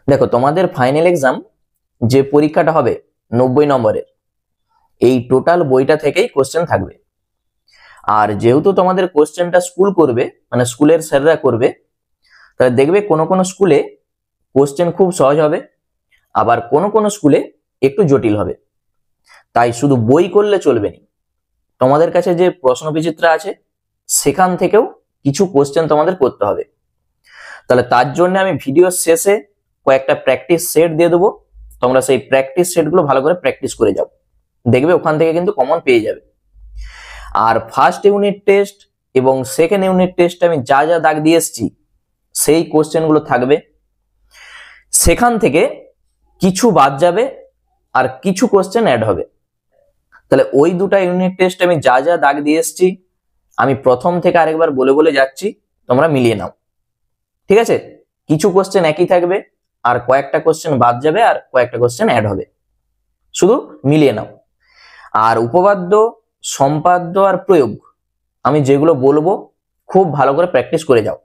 দেখো তোমাদের final exam যে পরীক্ষাটা হবে 90 নম্বরের, এই টোটাল বইটা থেকেই কোশ্চেন থাকবে। আর যেহেতু তোমাদের কোশ্চেনটা স্কুল করবে, মানে স্কুলের স্যাররা করবে, তাহলে দেখবে কোনো কোনো স্কুলে কোশ্চেন খুব সহজ হবে, আবার কোনো কোনো স্কুলে একটু জটিল হবে। তাই শুধু বই করলে চলবে না, তোমাদের কাছে যে প্রশ্ন বিচিত্রা আছে সেখান থেকেও কিছু কোশ্চেন তোমাদের করতে হবে। তাহলে তার জন্য আমি ভিডিও শেষে কয়েকটা প্র্যাকটিস সেট দিয়ে দেবো, তোমরা সেই প্র্যাকটিস সেটগুলো ভালো করে প্র্যাকটিস করে যাও, দেখবে ওখান থেকে কিন্তু কমন পেয়ে যাবে। আর ফার্স্ট ইউনিট টেস্ট এবং সেকেন্ড ইউনিট টেস্ট আমি যা যা দাগ দিয়ে এসেছি সেই কোশ্চেনগুলো থাকবে, সেখান থেকে কিছু বাদ যাবে আর কিছু কোশ্চেন অ্যাড হবে। তাহলে ওই দুটা ইউনিট টেস্ট আমি যা যা দাগ দিয়ে এসেছি আমি প্রথম থেকে আরেকবার বলে বলে যাচ্ছি, তোমরা মিলিয়ে নাও, ঠিক আছে? কিছু কোশ্চেন একই থাকবে আর কয়েকটা কোশ্চেন বাদ যাবে আর কয়েকটা কোশ্চেন অ্যাড হবে, শুধু মিলিয়ে নাও। আর উপপাদ্য, সম্পাদ্য আর প্রয়োগ আমি যেগুলো বলবো খুব ভালো করে প্র্যাকটিস করে যাও,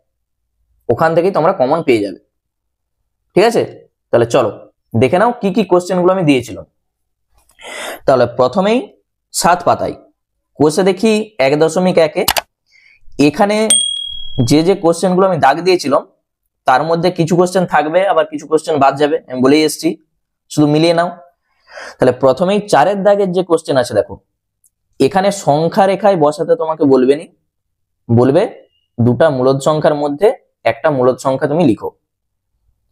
ওখান থেকেই তোমরা কমন পেয়ে যাবে, ঠিক আছে? তাহলে চলো দেখে নাও কি কি কোশ্চেনগুলো আমি দিয়েছিলাম। তাহলে প্রথমেই 7 পাতায় কোষে দেখি 1.1-এ এখানে যে যে কোশ্চেনগুলো আমি দাগ দিয়েছিলাম তার মধ্যে কিছু কোশ্চেন থাকবে আবার কিছু কোশ্চেন বাদ যাবে, আমি বলেই এসেছি, শুধু মিলিয়ে নাও। তাহলে প্রথমেই 4-এর দাগের যে কোশ্চেন আছে, দেখো এখানে সংখ্যা রেখায় বসাতে তোমাকে বলবে নি, বলবে দুটা মূলদ সংখ্যার মধ্যে একটা মূলদ সংখ্যা তুমি লিখো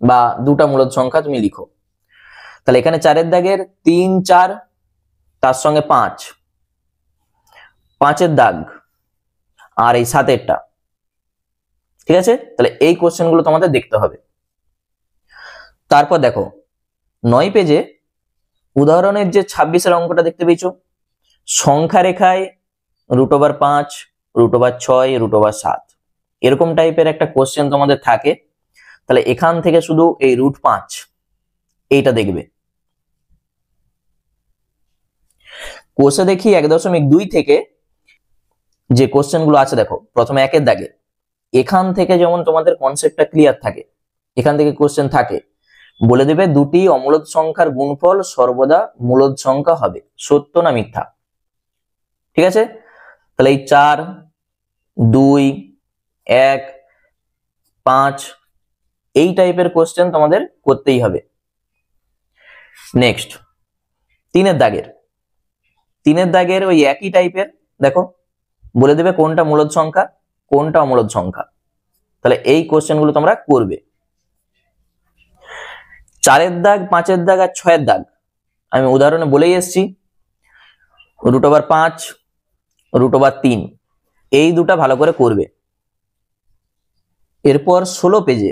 বা দুটা মূলদ সংখ্যা তুমি লিখো। তাহলে এখানে 4-এর দাগের 3, 4 তার সঙ্গে 5, 5-এর দাগ আর এই 7-এরটা, ঠিক আছে? তাহলে এই কোশ্চেনগুলো তোমাদের দেখতে হবে। তারপর দেখো 9 পেজে উদাহরণের যে 26-এর অঙ্কটা দেখতে পেয়েছো, সংখ্যা রেখায় √5, √6, √7 এরকম টাইপের একটা কোশ্চেন তোমাদের থাকে। তাহলে এখান থেকে শুধু এই √5 এইটা দেখবে। কোষে দেখি 1.2 থেকে যে কোশ্চেন গুলো আছে, দেখো প্রথমে 1-এর দাগে এখান থেকে যেমন তোমাদের কনসেপ্টটা ক্লিয়ার থাকে, এখান থেকে কোশ্চেন থাকে, বলে দেবে দুটি অমূলদ সংখ্যার গুণফল সর্বদা মূলদ সংখ্যা হবে, সত্য না মিথ্যা, ঠিক আছে? তাহলে এই 4, 2, 1, 5 এই টাইপের কোশ্চেন তোমাদের করতেই হবে। নেক্সট 3-এর দাগের ওই একই টাইপের, দেখো বলে দেবে কোনটা মূলদ সংখ্যা কোনটা অমূলদ সংখ্যা, তাহলে এই কোশ্চেনগুলো তোমরা করবে। 4-এর দাগ, 5-এর দাগ আর 6-এর দাগ আমি উদাহরণে বলেই এসেছি, √5, √3 এই দুটা ভালো করে করবে। এরপর 16 পেজে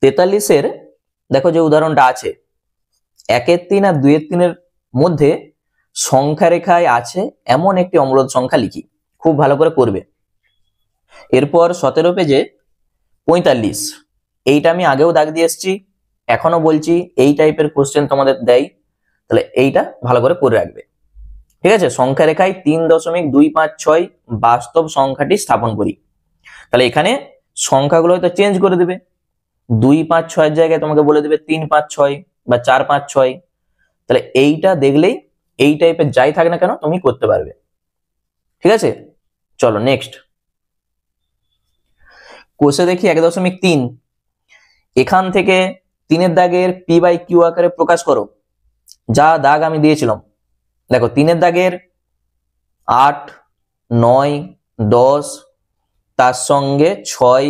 43-এর দেখো যে উদাহরণটা আছে, 1-এর 3 আর 2-এর 3-এর মধ্যে সংখ্যা রেখায় আছে এমন একটি অমূলদ সংখ্যা লিখি, খুব ভালো করে করবে। এরপর 17 পেজে 45 এইটা আমি আগেও দাগ দিয়ে এসেছি, এখনো বলছি এই টাইপের কোশ্চেন তোমাদের দেয়, তাহলে এইটা ভালো করে করে রাখবে, ঠিক আছে? সংখ্যা রেখায় 3.256 বাস্তব সংখ্যাটি স্থাপন করি। তাহলে এখানে সংখ্যাগুলো হয়তো চেঞ্জ করে দেবে, 2, 5, 6-এর জায়গায় তোমাকে বলে দেবে 3, 5, 6 বা 4, 5, 6। তাহলে এইটা দেখলেই এই টাইপের যাই থাকে না কেন তুমি করতে পারবে, ঠিক আছে? চলো নেক্সট কোষে দেখি 1.3 এখান থেকে 3-এর দাগের p/q আকারে প্রকাশ করো, যা দাগ আমি দিয়েছিলাম। দেখো 3-এর দাগের 8, 9, 10 তার সঙ্গে 6,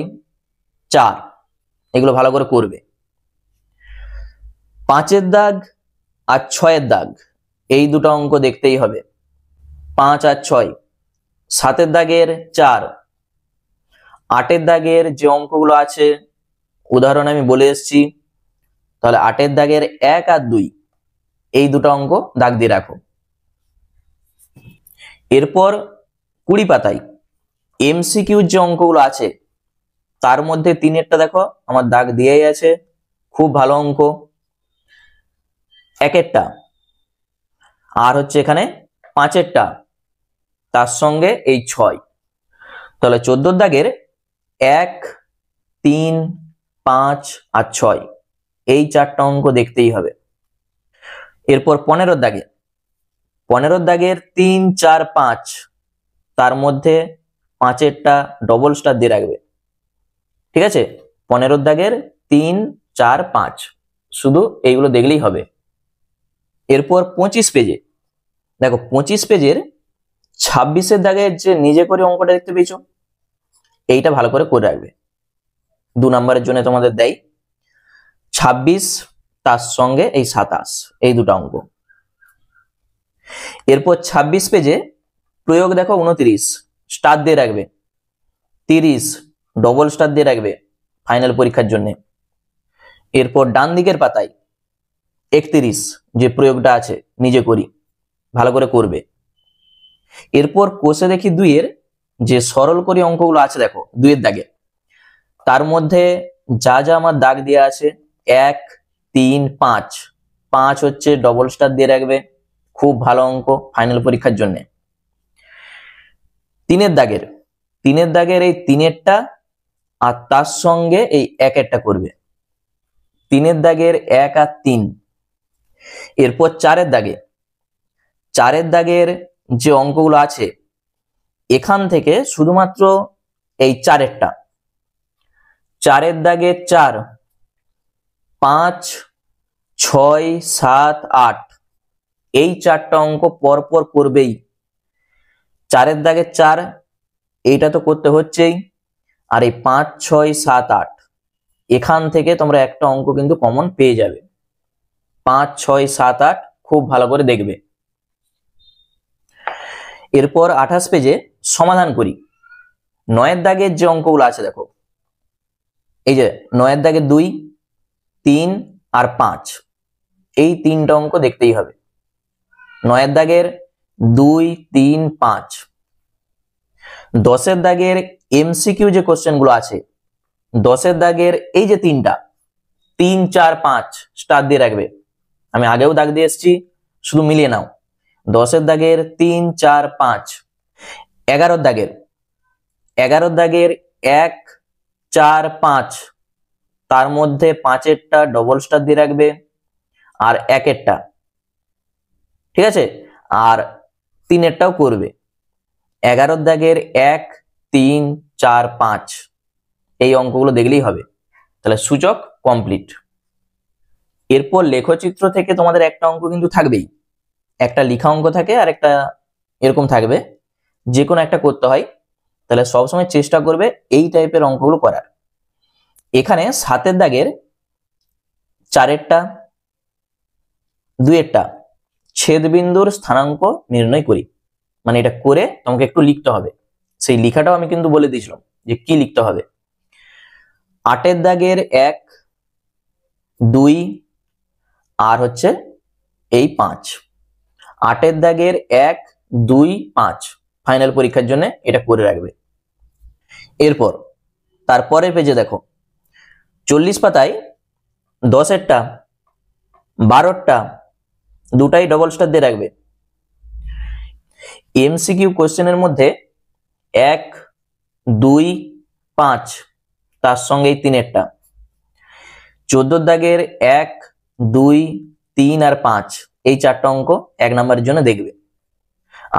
4 এগুলো ভালো করে করবে। 5-এর দাগ আর 6-এর দাগ এই দুটো অঙ্ক দেখতেই হবে, 5 আর 6। 7-এর দাগের 4, 8-এর দাগের যে অঙ্কগুলো আছে উদাহরণ আমি বলে এসেছি, তাহলে 8-এর দাগের 1 আর 2 এই দুটো অঙ্ক দাগ দিয়ে রাখো। এরপর 20 পাতায় এমসিকিউর যে অঙ্কগুলো আছে তার মধ্যে 3-এরটা দেখো আমার দাগ দিয়েই আছে, খুব ভালো অঙ্ক। 1-এরটা আর হচ্ছে এখানে 5-এরটা তার সঙ্গে এই 6, তাহলে 14-এর দাগের 1, 3, 5 আর 6 এই 4টা অঙ্ক দেখতেই হবে। এরপর 15 দাগে, 15 দাগের 3, 4, 5, তার মধ্যে 5এরটা ডবল স্টার দিয়ে রাখবে। ঠিক আছে, 15 দাগের 3, 4, 5 শুধু এইগুলো দেখলেই হবে। এরপর 25 পেজে দেখো, 25 পেজের 26 দাগের যে নিজে করে অঙ্কটা দেখতে পেয়েছো, এইটা ভালো করে রাখবে। 2 নম্বরের জন্য তোমাদের দেয় 26, তার সঙ্গে এই 27, এই দুটো অঙ্ক। এরপর 26 পেজে প্রয়োগ দেখো 29 স্টার দিয়ে রাখবে, 30 ডবল স্টার দিয়ে রাখবে ফাইনাল পরীক্ষার জন্য। এরপর ডান দিকের পাতায় 31 যে প্রয়োগটা আছে নিজে করি, ভালো করে করবে। এরপর কোষে দেখি 2 এর যে সরল করি অঙ্কগুলো আছে দেখো 2 এর দাগে, তার মধ্যে যা যা আমার দাগ দেওয়া আছে 1, 3, 5, 5 হচ্ছে ডবল স্টার দিয়ে রাখবে, খুব ভালো অঙ্ক ফাইনাল পরীক্ষার জন্য। 3 এর দাগের এই 3এরটা আর তার সঙ্গে এই 1এরটা করবে, 3 এর দাগের 1 আর 3। এরপর 4 এর দাগের যে অঙ্কগুলো আছে এখান থেকে শুধুমাত্র এই 4এরটা, 4 এর দাগে 4, 5, 6, 7, 8 এই 4টা অঙ্ক পরপর করবেই। 4 এর দাগে 4 এইটা তো করতে হচ্ছেই, আর এই 5, 6, 7, 8 এখান থেকে তোমরা একটা অঙ্ক কিন্তু কমন পেয়ে যাবে। 5, 6, 7, 8 খুব ভালো করে দেখবে। এরপর 28 পেজে সমাধান করি 9 এর দাগের যে অঙ্কগুলো আছে দেখো, এই যে 9 এর দাগে 2, 3 আর 5 এই 3টা অঙ্ক দেখতেই হবে। 9 এর দাগের 2, 3, 5। 10 এর দাগের এমসিকিউ যে কোশ্চেন গুলো আছে, 10 এর দাগের এই যে 3টা 3, 4, 5 স্টার দিয়ে রাখবে, আমি আগেও দাগ দিয়ে এসেছি, শুধু মিলিয়ে নাও। 10 এর দাগের 3, 4, 5। 11 দাগের 1, 4, 5 তার মধ্যে 5এরটা ডবল স্টার দিয়ে রাখবে আর 1এরটা, ঠিক আছে, আর 3এরটাও করবে। 11 দাগের 1, 3, 4, 5 এই অঙ্কগুলো দেখলেই হবে, তাহলে সূচক কমপ্লিট। এরপর লেখচিত্র থেকে তোমাদের একটা অঙ্ক কিন্তু থাকবেই, একটা লেখা অঙ্ক থাকে আর একটা এরকম থাকবে, যে কোনো একটা করতে হয়। তাহলে সবসময় চেষ্টা করবে এই টাইপের অঙ্কগুলো করার। এখানে 7 এর দাগের 4এরটা 2এরটা ছেদবিন্দুর স্থানাঙ্ক নির্ণয় করি, মানে এটা করে তোমাকে একটু লিখতে হবে, সেই লেখাটাও আমি কিন্তু বলে দিয়েছিলাম যে কি লিখতে হবে। 8 এর দাগের 1, 2 আর হচ্ছে এই 5, 8 এর দাগের 1, 2, 5 ফাইনাল পরীক্ষার জন্য এটা করে রাখবে। এরপর তারপরের পেজে দেখো 40 পাতায় 10 এরটা 12টা দুটাই ডবল স্টার দিয়ে রাখবে। এমসিকিউ কোশ্চেনের মধ্যে 1, 2, 5 তার সঙ্গে এই 3এরটা। 14 দাগের 1, 2, 3 আর 5 এই 4টা অঙ্ক 1 নম্বরের জন্য দেখবে।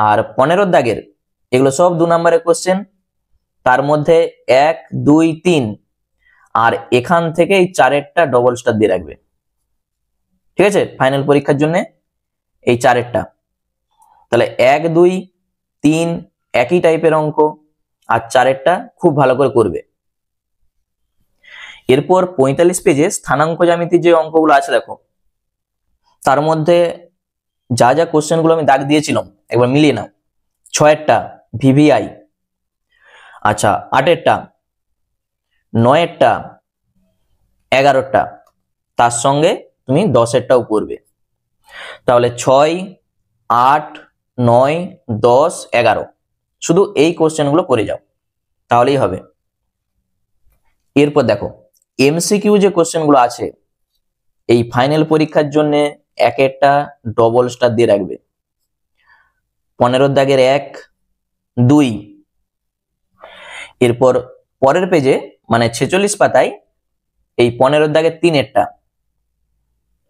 আর 15 দাগের এগুলো সব 2 নম্বরের কোশ্চেন, তার মধ্যে 1, 2, 3 আর এখান থেকে এই 4এরটা ডবল স্টার দিয়ে রাখবে, ঠিক আছে, ফাইনাল পরীক্ষার জন্য এই 4এরটা। তাহলে 1, 2, 3 একই টাইপের অঙ্ক, আর 4এরটা খুব ভালো করে করবে। এরপর 45 পেজে স্থানাঙ্ক জ্যামিতির যে অঙ্কগুলো আছে দেখো, তার মধ্যে যা যা কোশ্চেন গুলো আমি দাগ দিয়েছিলাম একবার মিলিয়ে নাও। 6এরটা ভিভিআই, আচ্ছা 8এরটা, 9এরটা, 11টা, তার সঙ্গে তুমি 10এরটাও করবে। তাহলে 6, 8, 9, 10, 11 শুধু এই কোশ্চেন গুলো করে যাও, তাহলেই হবে। এরপর দেখো এমসিকিউ যে কোশ্চেন গুলো আছে এই ফাইনাল পরীক্ষার জন্য 1এরটা ডবল স্টার দিয়ে রাখবে। 15 দাগের 1, 2। এরপর পরের পেজে মানে 46 পাতায় এই 15 দাগের 3এরটা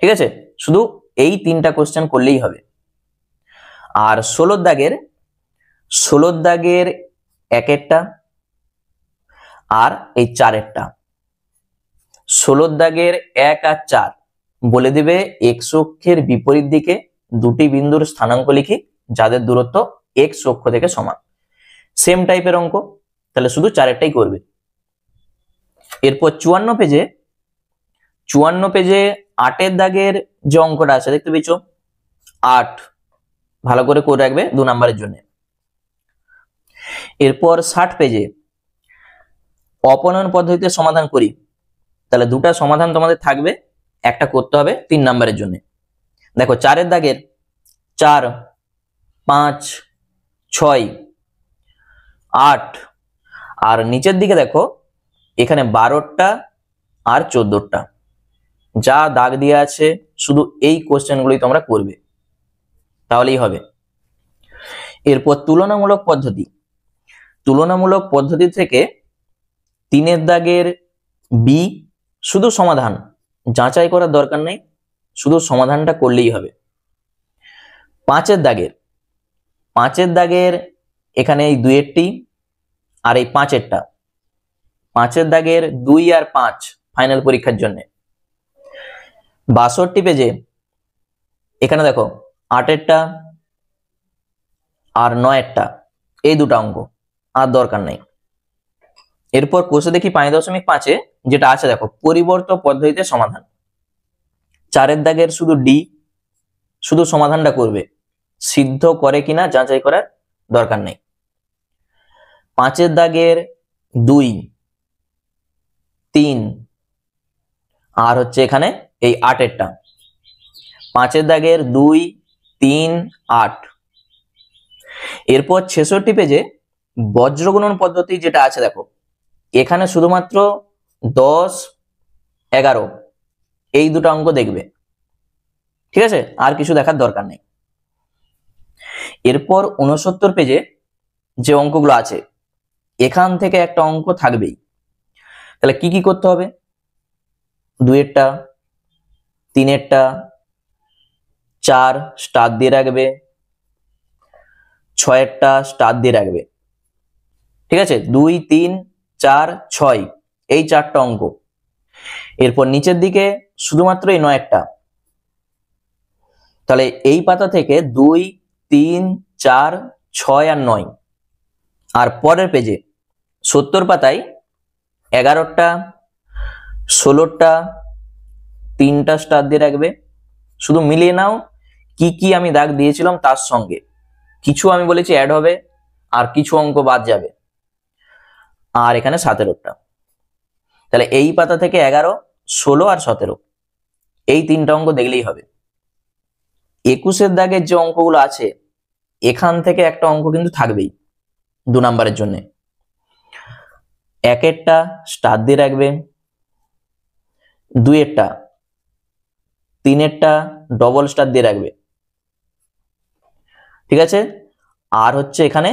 ঠিক আছে, শুধু এই 3টা কোশ্চেন করলেই হবে। আর 16 দাগের 1-এরটা আর এই 4-এরটা, 16 দাগের 1 আর 4 বলে দিবে এক্স অক্ষের বিপরীত দিকে দুটি বিন্দুর স্থানাঙ্ক লিখি যাদের দূরত্ব এক্স অক্ষ থেকে সমান। সেম টাইপের অঙ্ক, তাহলে শুধু 4-এরটাই করবে। এরপর 54 পেজে 8-এর দাগের যে অঙ্কটা আছে দেখতে পেয়েছ, 8, ভালো করে রাখবে 2 নম্বরের জন্য। এরপর 60 পেজে অপনয়ন পদ্ধতিতে সমাধান করি, তাহলে 2টা সমাধান তোমাদের থাকবে, একটা করতে হবে 3 নম্বরের জন্য। দেখো 4-এর দাগের 4, 5, 6, 8 আর নিচের দিকে দেখো এখানে 12টা আর 14টা যা দাগ দিয়ে আছে, শুধু এই কোশ্চেনগুলোই তোমরা করবে, তাহলেই হবে। এরপর তুলনামূলক পদ্ধতি থেকে 3-এর দাগের বি, শুধু সমাধান, যাচাই করার দরকার নেই, শুধু সমাধানটা করলেই হবে। 5-এর দাগের এখানে এই 2-এরটি আর এই 5-এরটা, 5-এর দাগের 2 আর 5 ফাইনাল পরীক্ষার জন্য। 62 পেজে এখানে দেখো 8-এরটা আর 9-এরটা, এই 2টা অঙ্ক, আর দরকার নেই। এরপর কোষে দেখি 5.5-এ যেটা আছে দেখো পরিবর্ত পদ্ধতিতে সমাধান, 4-এর দাগের শুধু ডি, শুধু সমাধানটা করবে, সিদ্ধ করে কিনা যাচাই করার দরকার নেই। 5-এর দাগের 2, 3 আর হচ্ছে এখানে এই 8-এরটা, 5-এর দাগের 2, 3, 8। এরপর 66 পেজে বজ্রগুণন পদ্ধতি যেটা আছে দেখো, এখানে শুধুমাত্র 10, 11 এই 2টা অঙ্ক দেখবে, ঠিক আছে, আর কিছু দেখার দরকার নেই। এরপর 69 পেজে যে অঙ্কগুলো আছে এখান থেকে একটা অঙ্ক থাকবেই, তাহলে কি কি করতে হবে, 2-এরটা, 3-এরটা 4 স্টার দিয়ে রাখবে, 6-এরটা স্টার দিয়ে রাখবে, ঠিক আছে, 2, 3, 4, 6 এই 4টা অঙ্ক। এরপর নিচের দিকে শুধুমাত্র এই 9-এরটা, তাহলে এই পাতা থেকে 2, 3, 4, 6 আর 9। আর পরের পেজে 70 পাতায় 11টা, 16টা 3টা স্টার দিয়ে রাখবে, শুধু মিলিয়ে নাও কি কি আমি দাগ দিয়েছিলাম তার সঙ্গে, কিছু আমি বলেছি অ্যাড হবে আর কিছু অঙ্ক বাদ যাবে। আর এখানে 17টা, তাহলে এই পাতা থেকে 11, 16 আর 17 এই 3টা অঙ্ক দেখলেই হবে। 21-এর দাগের যে অঙ্কগুলো আছে এখান থেকে একটা অঙ্ক কিন্তু থাকবেই 2 নম্বরের জন্য, 1-এরটা স্টার দিয়ে রাখবে, 2-এরটা, 3-এরটা ডবল স্টার দিয়ে রাখবে, ঠিক আছে, আর হচ্ছে এখানে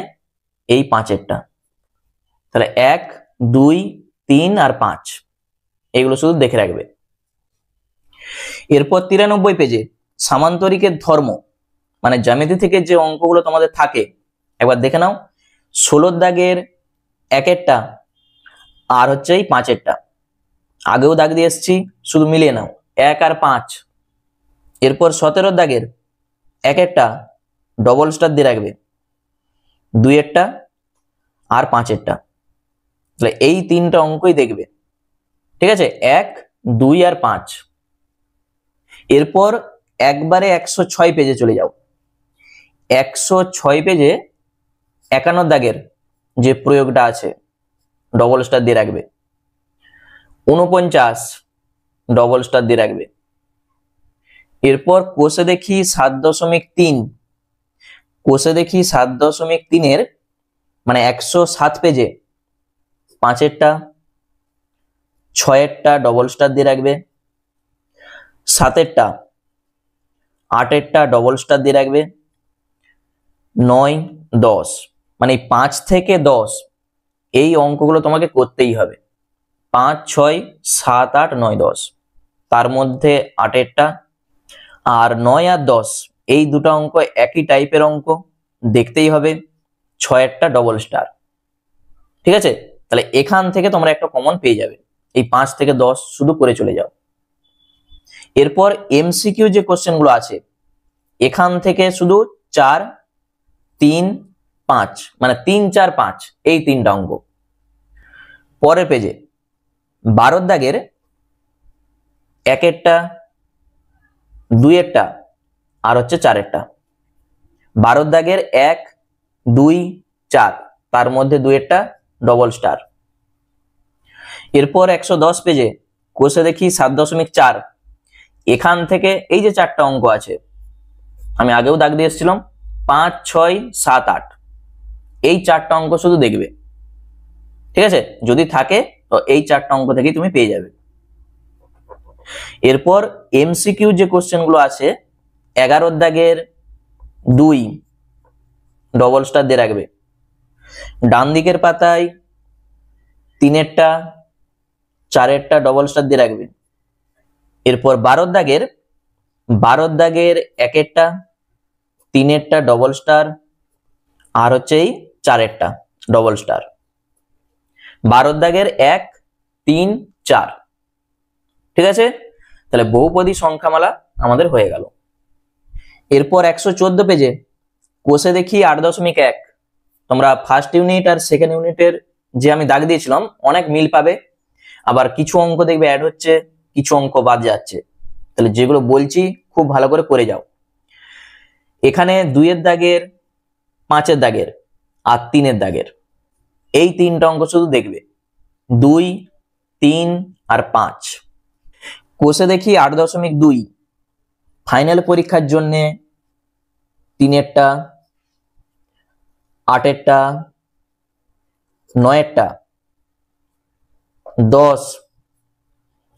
এই 5-এরটা, তাহলে 1, 2, 3 আর 5 এগুলো শুধু দেখে রাখবে। এরপর 93 পেজে সামান্তরিকের ধর্ম মানে জ্যামিতি থেকে যে অঙ্কগুলো তোমাদের থাকে একবার দেখে নাও, 16 দাগের 1-এরটা আর হচ্ছে এই 5-এরটা, আগেও দাগ দিয়ে এসেছি, শুধু মিলিয়ে নাও 1 আর 5। এরপর 17 দাগের 1-এরটা ডবল স্টার দিয়ে রাখবে, 2-এরটা আর 5-এরটা, তাহলে এই 3টা অঙ্কই দেখবে, ঠিক আছে, 1, 2 আর 5। এরপর একবারে 106 পেজে চলে যাও, 106 পেজে 51 দাগের যে প্রয়োগটা আছে ডবল স্টার দিয়ে রাখবে, 49 ডবল স্টার দিয়ে রাখবে। এরপর কোষে দেখি 7.3, কোষে দেখি 7.3 মানে 107 পেজে 5-এরটা, 6-এরটা ডবল স্টার দিয়ে রাখবে, 7-এরটা, 8-এরটা ডবল স্টার দিয়ে রাখবে, 9, 10 মানে 5 থেকে 10 এই অঙ্কগুলো তোমাকে করতেই হবে, 5, 6, 7, 8, 9, 10, তার মধ্যে 8-এরটা আর 9 আর 10 এই দুটো অঙ্ক একই টাইপের অঙ্ক, দেখতেই হবে 6 ডবল স্টার। ঠিক আছে, তাহলে এখান থেকে তোমরা একটা কমন পেয়ে যাবে, এই 5 থেকে 10 শুধু করে চলে যাও। এরপর এমসিকিউ যে কোশ্চেন গুলো আছে, এখান থেকে শুধু 4, 3, 5 মানে 3, 4, 5 এই তিনটা অঙ্ক। পরের পেজে 12 দাগের 1 2 আর হচ্ছে 4 12 দাগের 1, 2, 4 তার মধ্যে 2 ডবল স্টার। এরপর 110 পেজে কোষে দেখি 7.4, এখান থেকে এই যে 4টা অঙ্ক আছে, আমি আগেও দাগ দিয়ে এসেছিলাম 5, 6, 7, 8 এই 4টা অঙ্ক শুধু দেখবে। ঠিক আছে, যদি থাকে তো এই 4টা অঙ্ক থেকেই তুমি পেয়ে যাবে। এরপর এমসিকিউ যে কোশ্চেন গুলো আছে, 11 দাগের 2 ডবল স্টার দিয়ে রাখবে। ডান দিকের পাতায় 3 4 ডবল স্টার দিয়ে রাখবে। এরপর 12 দাগের 1 3 ডবল স্টার আর হচ্ছে এই 4 ডবল স্টার। 12 দাগের 1, 3, 4। ঠিক আছে, তাহলে বহুপদী সংখ্যামালা আমাদের হয়ে গেল। এরপর 114 পেজে কোষে দেখি 8.1, তোমরা ফার্স্ট ইউনিট আর সেকেন্ড ইউনিটের যে আমি দাগ দিয়েছিলাম অনেক মিল পাবে, আবার কিছু অঙ্ক দেখবে অ্যাড হচ্ছে, কিছু অঙ্ক বাদ যাচ্ছে। তাহলে যেগুলো বলছি খুব ভালো করে করে যাও। এখানে 2 দাগের, 5 দাগের আর 3 দাগের এই 3টা অঙ্ক শুধু দেখবে, 2, 3 আর 5। কোষে দেখি 8.2, ফাইনাল পরীক্ষার জন্য 3, 8, 9, 10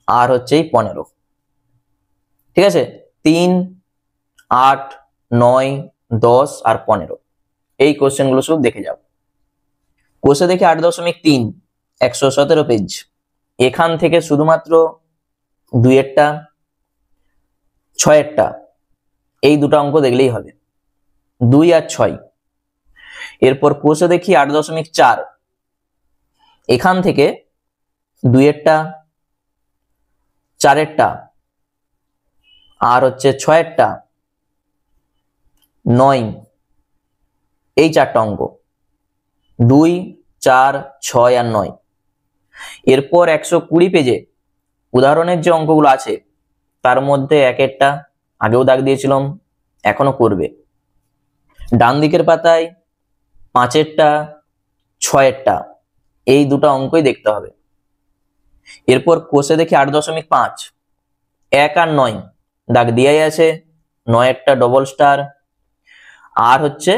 আর হচ্ছে 15। ঠিক আছে, 3, 8, 9, 10 আর 15 এই কোশ্চেন গুলো শুধু দেখে যাও। কোষে দেখি 8.3, 117 পেজ, এখান থেকে শুধুমাত্র 2, 6 এই দুটো অঙ্ক দেখলেই হবে, 2 আর 6। এরপর কোষে দেখি 8.4, এখান থেকে 2, 4 আর হচ্ছে 6, 9 এই 4টা অঙ্ক, 2, 4, 6 আর 9। এরপর 120 পেজে উদাহরণের যে অঙ্কগুলো আছে তার মধ্যে 1 আগেও দাগ দিয়েছিলাম, এখনো করবে। ডান দিকের পাতায় 5, 6 এই দুটো অঙ্কই দেখতে হবে। এরপর কোষে দেখি 8.5, 1 আর 9 দাগ দিয়াই আছে, 9 ডবল স্টার আর হচ্ছে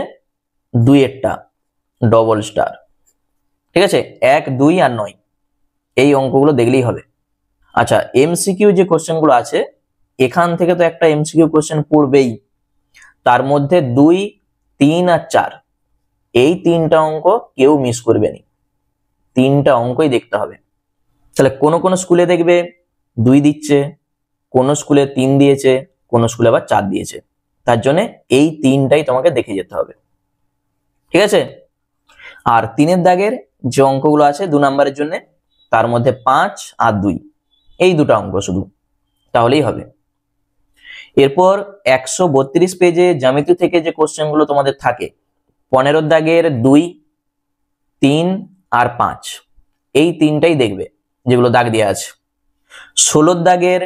2 ডবল স্টার। ঠিক আছে, 1, 2 আর 9 এই অঙ্কগুলো দেখলেই হবে। আচ্ছা, এমসিকিউ যে কোশ্চেন গুলো আছে, এখান থেকে তো একটা এমসিকিউ কোশ্চেন পড়বেই, তার মধ্যে 2, 3 আর 4 এই 3টা অঙ্ক কেউ মিস করবে না, 3টা অঙ্কই দেখতে হবে। তাহলে কোন স্কুলে দেখবে 2 দিচ্ছে, কোন স্কুলে 3 দিয়েছে, কোন স্কুলে আবার 4 দিয়েছে, তার জন্য এই 3টাই তোমাকে দেখে যেতে হবে। ঠিক আছে, আর 3 দাগের যে অঙ্কগুলো আছে 2 নম্বরের জন্য, তার মধ্যে 5 আর 2 এই দুটো অঙ্ক শুধু, তাহলেই হবে। এরপর 132 পেজে জ্যামিতি থেকে যে কোশ্চেন গুলো তোমাদের থাকে, 15 দাগের 2, 3 আর 5 এই 3টাই দেখবে যেগুলো দাগ দেওয়া আছে। 16 দাগের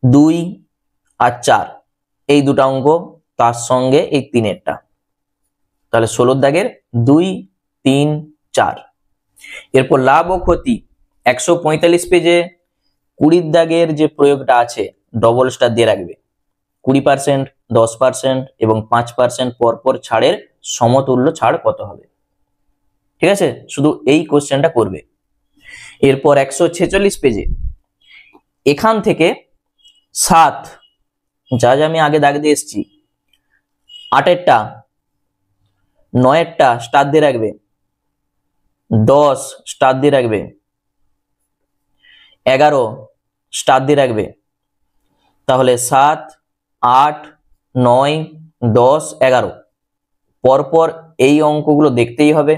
2 আর 4 এই দুটো অঙ্ক, তার সঙ্গে এই 3 তাহলে 16 দাগের 2, 3, 4। এরপর লাভ ও ক্ষতি 145 পেজে 20 দাগের যে প্রয়োগটা আছে ডবল স্টার দিয়ে রাখবে। 20%, 10% এবং 5% পরপর ছাড়ের সমতুল্য ছাড় কত হবে? ঠিক আছে, শুধু এই কোশ্চেনটা করবে। এরপর 146 পেজে এখান থেকে 7 যা যা আমি আগে দাগ দিয়ে এসেছি, 8 9 স্টার দিয়ে রাখবে, 10 স্টার দিয়ে রাখবে, 11 স্টার দিয়ে রাখবে। তাহলে 7, 8, 9, 10, 11 পরপর এই অঙ্কগুলো দেখতেই হবে,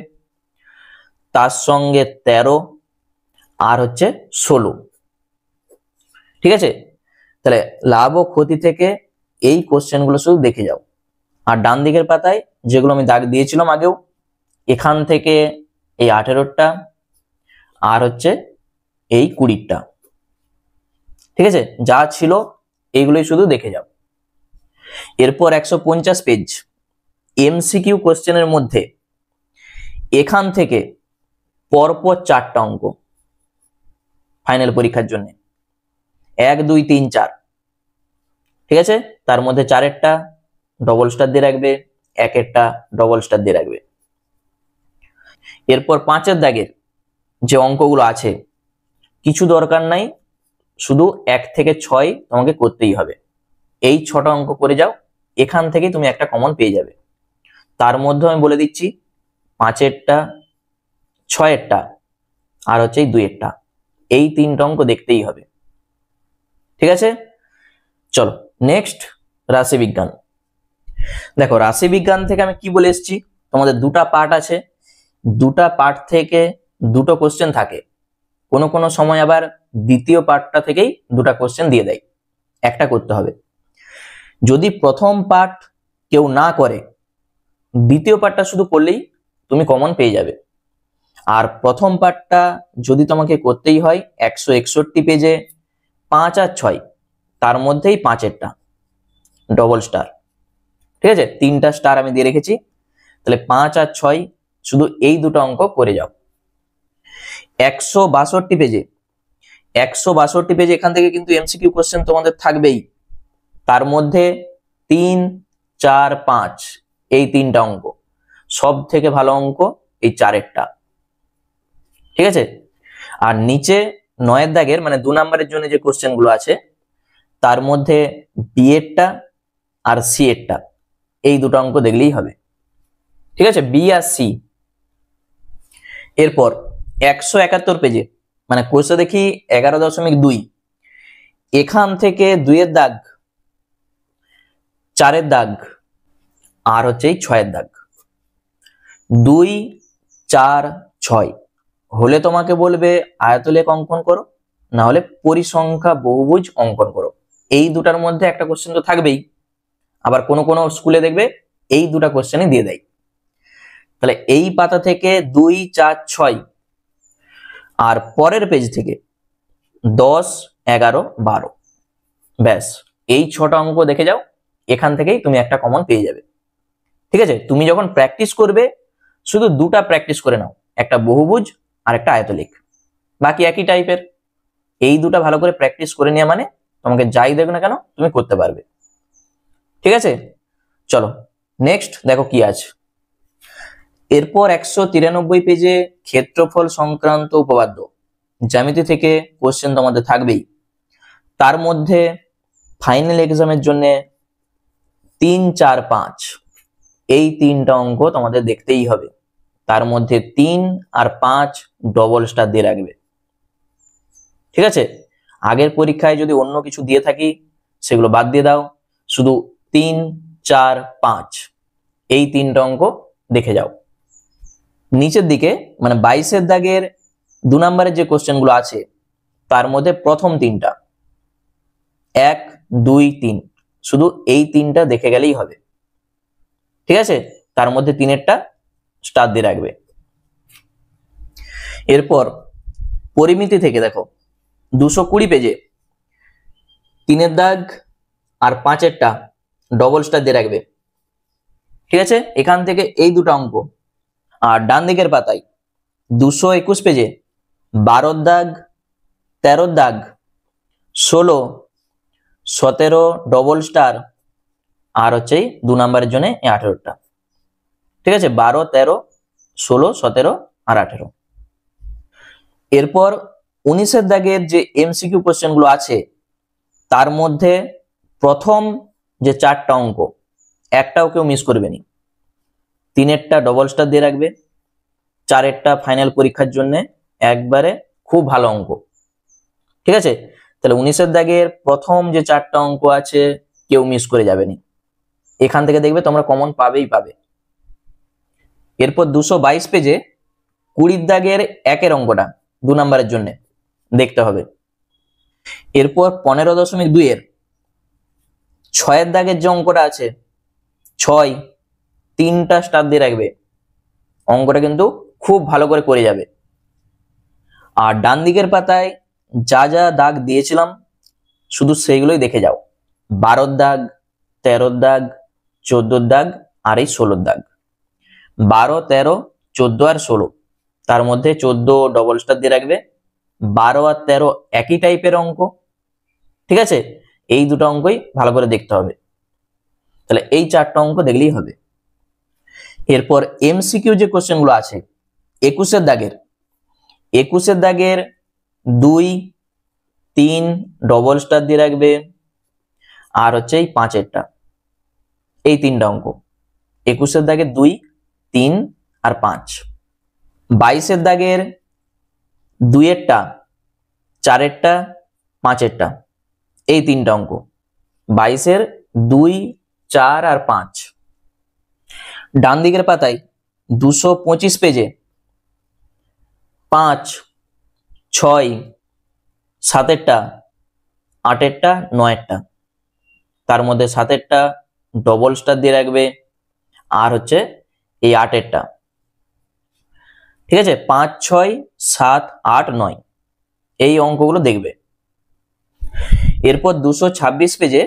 তার সঙ্গে 13 আর হচ্ছে 16। ঠিক আছে, তাহলে লাভ ও ক্ষতি থেকে এই কোশ্চেনগুলো শুধু দেখে যাও। আর ডান দিকের পাতায় যেগুলো আমি দাগ দিয়েছিলাম আগেও, এখান থেকে এই 18টা আর হচ্ছে এই 20টা। ঠিক আছে, যা ছিল এইগুলোই শুধু দেখে যাও। এরপর 150 পেজ এমসিকিউ কোশ্চেনের মধ্যে এখান থেকে পরপর 4টা অঙ্ক ফাইনাল পরীক্ষার জন্য, 1, 2, 3, 4। ঠিক আছে, তার মধ্যে 4এরটা ডবল স্টার দিয়ে রাখবে, 1এরটা ডবল স্টার দিয়ে রাখবে। এরপর 5এর দাগের যে অঙ্কগুলো আছে কিছু দরকার নাই, শুধু 1 থেকে 6 তোমাকে করতেই হবে। এই 6টা অঙ্ক করে যাও, এখান থেকে তুমি একটা কমন পেয়ে যাবে। তার মধ্যে আমি বলে দিচ্ছি 5এরটা, 6এরটা আর হচ্ছে এই 2এরটা, এই 3টা অঙ্ক দেখতেই হবে। ঠিক আছে, চলো নেক্সট রাশি বিজ্ঞান। দেখো রাশি বিজ্ঞান থেকে আমি কি বলে এসেছি, তোমাদের দুটা পার্ট আছে, দুটা পার্ট থেকে দুটো কোশ্চেন থাকে, কোনো কোনো সময় আবার দ্বিতীয় পার্টটা থেকেই দুটা কোশ্চেন দিয়ে দেয়, একটা করতে হবে। যদি প্রথম পার্ট কেউ না করে, দ্বিতীয় পার্টটা শুধু করলেই তুমি কমন পেয়ে যাবে। আর প্রথম পার্টটা যদি তোমাকে করতেই হয় 161 পেজে 5 আর 6, তার মধ্যেই 5এরটা ডবল স্টার। ঠিক আছে, 3টা স্টার আমি দিয়ে রেখেছি, তাহলে 5 আর 6 শুধু এই দুটো অঙ্ক করে যাও। 162 পেজে, 162 পেজে এখান থেকে কিন্তু এমসিকিউ কোশ্চেন তোমাদের থাকবেই, তার মধ্যে 3, 4, 5 এই 3টা অঙ্ক, সব থেকে ভালো অঙ্ক এই 4এরটা। ঠিক আছে, আর নিচে 9এর দাগের মানে 2 নম্বরের জন্য যে কোশ্চেন গুলো আছে, তার মধ্যে বি এরটা আর সি এরটা, এই দুটো অঙ্ক দেখলেই হবে। ঠিক আছে, বি আর সি। এরপর 171 পেজে মানে কোশ্চেন দেখি 11.2, এখান থেকে 2এর দাগ, 4এর দাগ আর হচ্ছে এই 6এর দাগ, 2, 4, 6 হলে তোমাকে বলবে আয়তলেখ অঙ্কন করো, না হলে পরিসংখ্যা বহুভুজ অঙ্কন করো। এই দুটার মধ্যে একটা কোশ্চেন তো থাকবেই, আবার কোনো কোনো স্কুলে দেখবে এই দুটা কোশ্চেনই দিয়ে দেয়। তাহলে এই পাতা থেকে 2, 4, 6 আর পরের পেজ থেকে 10, 11, 12, ব্যাস এই 6টা অঙ্ক দেখে যাও, এখান থেকেই তুমি একটা কমন পেয়ে যাবে। ঠিক আছে, তুমি যখন প্র্যাকটিস করবে শুধু দুটা প্র্যাকটিস করে নাও, একটা বহুভুজ আর একটা আয়তলেখ, বাকি একই টাইপের। এই দুটা ভালো করে প্র্যাকটিস করে নেওয়া মানে তোমাকে যাই দেখ না কেন তুমি করতে পারবে। ঠিক আছে, চলো নেক্সট দেখো কি আছে। এরপর 193 পেজে ক্ষেত্রফল সংক্রান্ত উপপাদ্য জ্যামিতি থেকে কোশ্চেন তোমাদের থাকবেই, তার মধ্যে ফাইনাল এক্সামের জন্য 3, 4, 5 এই 3টা অঙ্ক তোমাদের দেখতেই হবে, তার মধ্যে 3 আর 5 ডবল স্টার দিয়ে রাখবে। ঠিক আছে, আগের পরীক্ষায় যদি অন্য কিছু দিয়ে থাকি সেগুলো বাদ দিয়ে দাও, শুধু 3, 4, 5 এই 3টা অঙ্ক দেখে যাও। নিচের দিকে মানে 22এর দাগের 2 নম্বরের যে কোশ্চেন গুলো আছে, তার মধ্যে প্রথম 3টা 1, 2, 3 শুধু এই 3টা দেখে গেলেই হবে। ঠিক আছে, তার মধ্যে 3এরটা স্টার দিয়ে রাখবে। এরপর পরিমিতি থেকে দেখো 220 পেজে 3এর দাগ আর 5এরটা ডবল স্টার দিয়ে রাখবে। ঠিক আছে, এখান থেকে এই দুটো অঙ্ক। আর ডান দিকের পাতায় 221 পেজে 12 দাগ, 13 দাগ, 16, 17 ডবল স্টার আর হচ্ছে 2 নম্বরের জন্য 18টা। ঠিক আছে, 12, 13, 16, 17 আর 18। এরপর 19এর দাগের যে এমসিকিউ কোশ্চেন গুলো আছে, তার মধ্যে প্রথম যে 4টা অঙ্ক একটাও কেউ মিস করবে না, 3এরটা ডবল স্টার দিয়ে রাখবে, 4এরটা ফাইনাল পরীক্ষার জন্য একবারে খুব ভালো অঙ্ক। ঠিক আছে, তাহলে 19এর দাগের প্রথম যে 4টা অঙ্ক আছে কেউ মিস করে যাবে না, এখান থেকে দেখবে তোমরা কমন পাবেই পাবে। এরপর 222 পেজে 20 দাগের 1 অঙ্কটা 2 নম্বরের জন্য দেখতে হবে। এরপর 15.2 এর 6 দাগের যে অঙ্কটা আছে 6, 3টা স্টার দিয়ে রাখবে, অঙ্কটা কিন্তু খুব ভালো করে যাবে। আর ডান দিকের পাতায় যা যা দাগ দিয়েছিলাম শুধু সেইগুলোই দেখে যাও। 12 দাগ, 13 দাগ, 14 দাগ আর এই 16 দাগ। 12, 13, 14 আর 16, তার মধ্যে 14 ডবল স্টার দিয়ে রাখবে। 12 আর 13 একই টাইপের অঙ্ক, ঠিক আছে? এই দুটো অঙ্কই ভালো করে দেখতে হবে, তাহলে এই 4টা অঙ্ক দেখলেই হবে। এরপর এমসিকিউ যে কোশ্চেন গুলো আছে 21 দাগের 2, 3 ডবল স্টার দিয়ে রাখবে, আর হচ্ছে এই 5এরটা, এই 3টা অঙ্ক 21 দাগের 2, 3 আর 5। 22 দাগের 2এরটা, 4এরটা, 5এরটা, এই 3টা অঙ্ক 22 2, 4 আর 5। ডান দিকের পাতায় 225 পেজে 5, 6, 7এরটা, 8এরটা, 9এরটা, তার মধ্যে 7এরটা ডবল স্টার দিয়ে রাখবে, আর হচ্ছে এই 8এরটা, ঠিক আছে? 5, 6, 7, 8, 9 এই অঙ্কগুলো দেখবে। এরপর 226 পেজে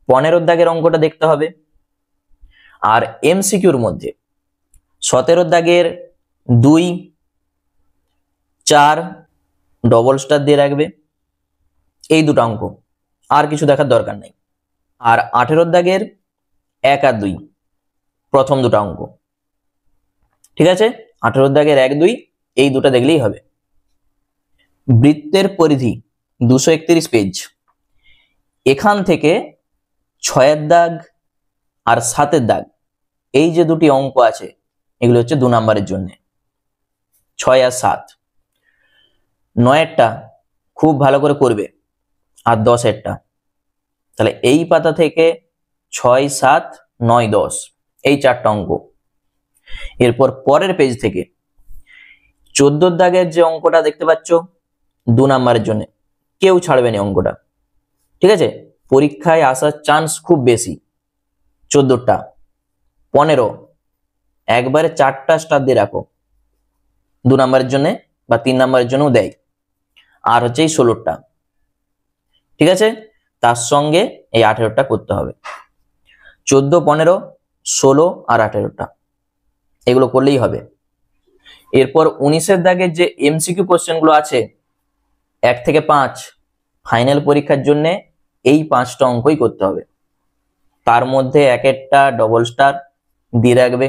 15 দাগের অঙ্কটা দেখতে হবে। আর এমসিকিউর মধ্যে 17 দাগের 2, 4 ডবল স্টার দিয়ে রাখবে, এই দুটো অঙ্ক, আর কিছু দেখার দরকার নেই। আর 18 দাগের 1 আর 2 প্রথম দুটো অঙ্ক, ঠিক আছে? 18 দাগের 1, 2 এই দুটো দেখলেই হবে। বৃত্তের পরিধি 231 পেজ, এখান থেকে 6 দাগ আর 7 দাগ, এই যে দুটি অঙ্ক আছে এগুলো হচ্ছে 2 নম্বরের জন্য, 6 আর 7। 9এরটা খুব ভালো করে করবে, আর 10এরটা, তাহলে এই পাতা থেকে 6, 7, 9, 10 এই 4টা অঙ্ক। এরপর পরের পেজ থেকে 14 দাগের যে অঙ্কটা দেখতে পাচ্ছ 2 নম্বরের জন্য, কেউ ছাড়বে না অঙ্কটা, ঠিক আছে? পরীক্ষায় আসার চান্স খুব বেশি। 14টা, 15 একবারে 4টা স্টার দিয়ে রাখো, 2 নম্বরের জন্য বা 3 নম্বরের জন্যও দেয়। আর হচ্ছে এই 16টা, ঠিক আছে? তার সঙ্গে এই 18টা করতে হবে। 14, 15, 16 আর 18টা এগুলো করলেই হবে। এরপর 19 দাগের যে এমসিকিউ কোশ্চেন গুলো আছে 1 থেকে 5 ফাইনাল পরীক্ষার জন্য এই 5টা অঙ্কই করতে হবে। তার মধ্যে 1এরটা ডবল স্টার দিয়ে রাখবে,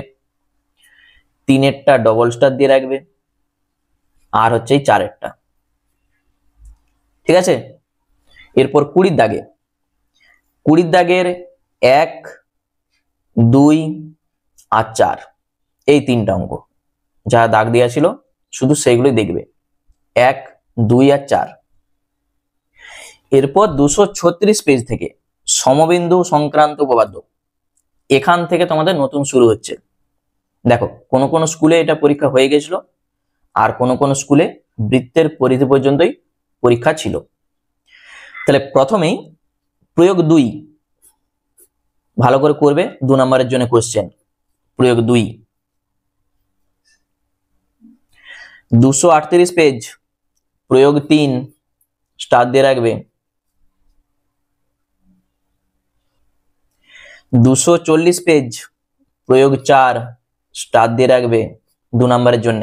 3এরটা ডবল স্টার দিয়ে রাখবে, আর হচ্ছে এই 4এরটা, ঠিক আছে? এরপর 20 দাগের 1, 2 আর 4 এই 3টা অঙ্ক যা দাগ দেওয়া ছিল শুধু সেইগুলোই দেখবে, 1, 2 আর 4। এরপর 236 পেজ থেকে সমবিন্দু সংক্রান্ত উপপাদ্য, এখান থেকে তোমাদের নতুন শুরু হচ্ছে। দেখো কোন কোন স্কুলে এটা পরীক্ষা হয়ে গেছিল, আর কোন কোন স্কুলে বৃত্তের পরিধি পর্যন্তই পরীক্ষা ছিল। তাহলে প্রথমেই প্রয়োগ 2 ভালো করে করবে, 2 নম্বরের জন্য কোশ্চেন। প্রয়োগ 2 238 পেজ, প্রয়োগ 3 স্টার দিয়ে রাখবে। 240 পেজ, প্রয়োগ 4 স্টার দিয়ে রাখবে 2 নম্বরের জন্য,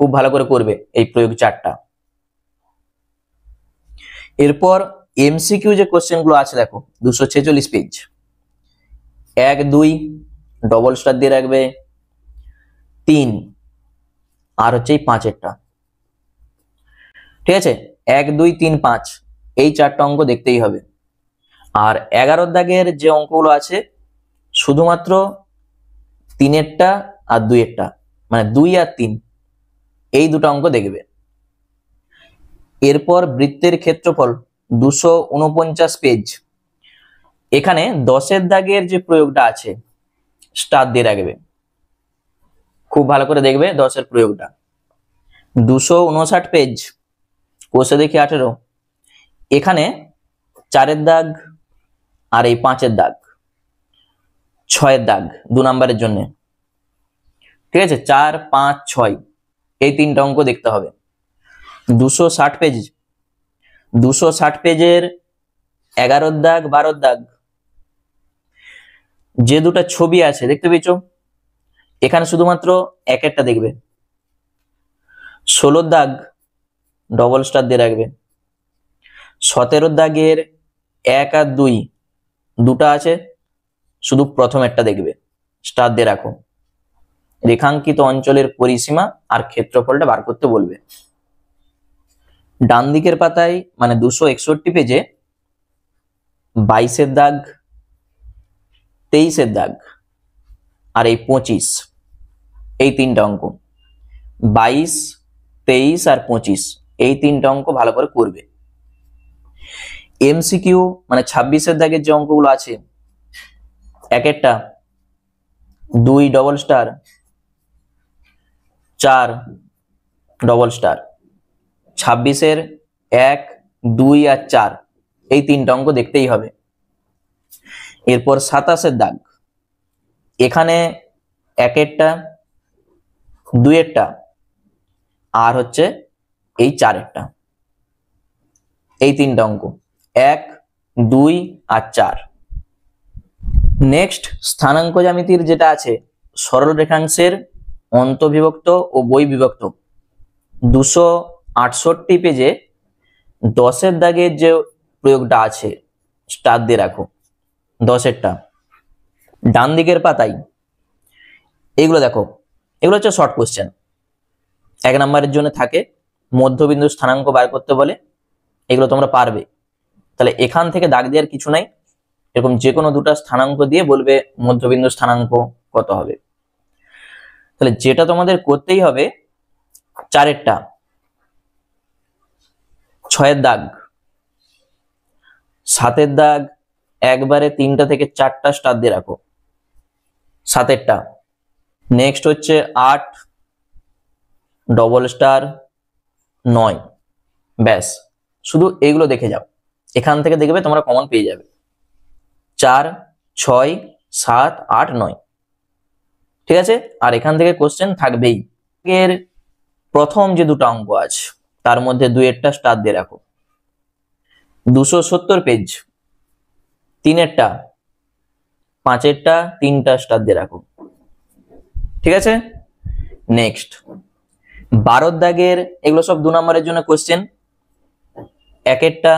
খুব ভালো করে করবে এই প্রয়োগ 4টা। এরপর এমসিকিউ যে কোশ্চেন গুলো আছে দেখো 246 পেজ, 1, 2 ডবল স্টার দিয়ে রাখবে, 3 আর হচ্ছে এই 5এরটা, ঠিক আছে? 1, 2, 3, 5 এই 4টা অঙ্ক দেখতেই হবে। আর 11 দাগের যে অঙ্কগুলো আছে শুধুমাত্র 3এরটা আর 2এরটা, মানে 2 আর 3 এই দুটো অঙ্ক দেখবে। এরপর বৃত্তের ক্ষেত্রফল 249 পেজ, এখানে 10-এর দাগের যে প্রয়োগটা আছে স্টার দিয়ে রাখবে, খুব ভালো করে দেখবে 10-এর প্রয়োগটা। 259 পেজ, কোষে দেখি 18, এখানে 4-এর দাগ আর এই 5-এর দাগ, 6-এর দাগ 2 নম্বরের জন্য, ঠিক আছে? 4, 5, 6 এই 3টা অঙ্ক দেখতে হবে। 260 পেজ, 260 পেজের 11-এর দাগ 12-এর দাগ, যে দুটো ছবি আছে দেখতে পেয়েছো, এখানে শুধুমাত্র একটা দেখবে। 16-এর দাগ ডবল স্টার দিয়ে রাখবে। 17-এর দাগের 1 আর 2 দুটা আছে, শুধু প্রথম একটা দেখবে, স্টার দিয়ে রাখো। রেখাঙ্কিত অঞ্চলের পরিসীমা আর ক্ষেত্রফলটা বার করতে বলবে। ডান দিকের পাতায় মানে 261 পেজে 22-এর দাগ, 23-এর দাগ আর এই 25, এই 3টা অঙ্ক, 22, 23 আর 25 এই 3টা অঙ্ক ভালো করে করবে। এমসিকিউ মানে 26-এর দাগের যে অঙ্কগুলো আছে, একটা 2 ডবল স্টার, 4 ডবল স্টার, 26-এর 1, 2 আর 4 এই 3টা অঙ্ক দেখতেই হবে। এরপর 27-এর দাগ, এখানে একটা, 2-এরটা আর হচ্ছে এই 4-এরটা, এই 3টা অঙ্ক, 1, 2 আর 4। নেক্সট স্থানাঙ্ক জ্যামিতির যেটা আছে, সরল রেখাংশের অন্তবিভক্ত ও বই বিভক্ত, 268 পেজে 10-এর দাগের যে প্রয়োগটা আছে স্টার দিয়ে রাখো, 10-এরটা। ডান দিকের পাতায় এগুলো দেখো, এগুলো হচ্ছে শর্ট কোশ্চেন, 1 নম্বরের জন্য থাকে, মধ্যবিন্দু স্থানাঙ্ক বার করতে বলে, এগুলো তোমরা পারবে। তাহলে এখান থেকে দাগ দেওয়ার কিছু নাই, এরকম যে কোনো দুটো স্থানাঙ্ক দিয়ে বলবে মধ্যবিন্দু স্থানাঙ্ক কত হবে। তাহলে যেটা তোমাদের করতেই হবে, 4-এরটা, 6-এর দাগ, 7-এর দাগ একবারে 3টা থেকে 4টা স্টার দিয়ে রাখো, 7-এরটা। নেক্সট হচ্ছে 8 ডবল স্টার, 9, ব্যাস, শুধু এইগুলো দেখে যাও, এখান থেকে দেখবে তোমরা কমন পেয়ে যাবে। 4, 6, 7, 8, 9, ঠিক আছে? আর এখান থেকে কোশ্চেন থাকবেই। এর প্রথম যে দুটো অঙ্ক আছে তার মধ্যে 2-এরটা স্টার দিয়ে রাখো। 270 পেজ, 3-এরটা, 5-এরটা 3টা স্টার দিয়ে রাখো, ঠিক আছে? নেক্সট 12-এর দাগের, এগুলো সব 2 নম্বরের জন্য কোশ্চেন, 1-এরটা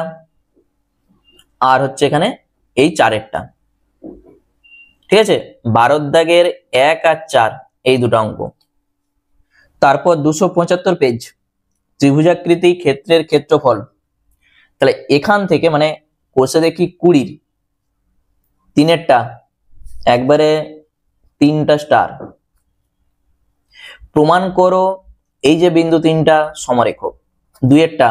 আর হচ্ছে এখানে এই 4-এরটা, ঠিক আছে? 12-এর দাগের 1 আর 4 এই দুটো অঙ্ক। তারপর 275 পেজ, ত্রিভুজাকৃতি ক্ষেত্রের ক্ষেত্রফল, তাহলে এখান থেকে মানে কোষে দেখি 20, 3-এরটা একবারে 3টা স্টার, প্রমাণ করো এই যে বিন্দু 3টা সমরেখ, 2-এরটা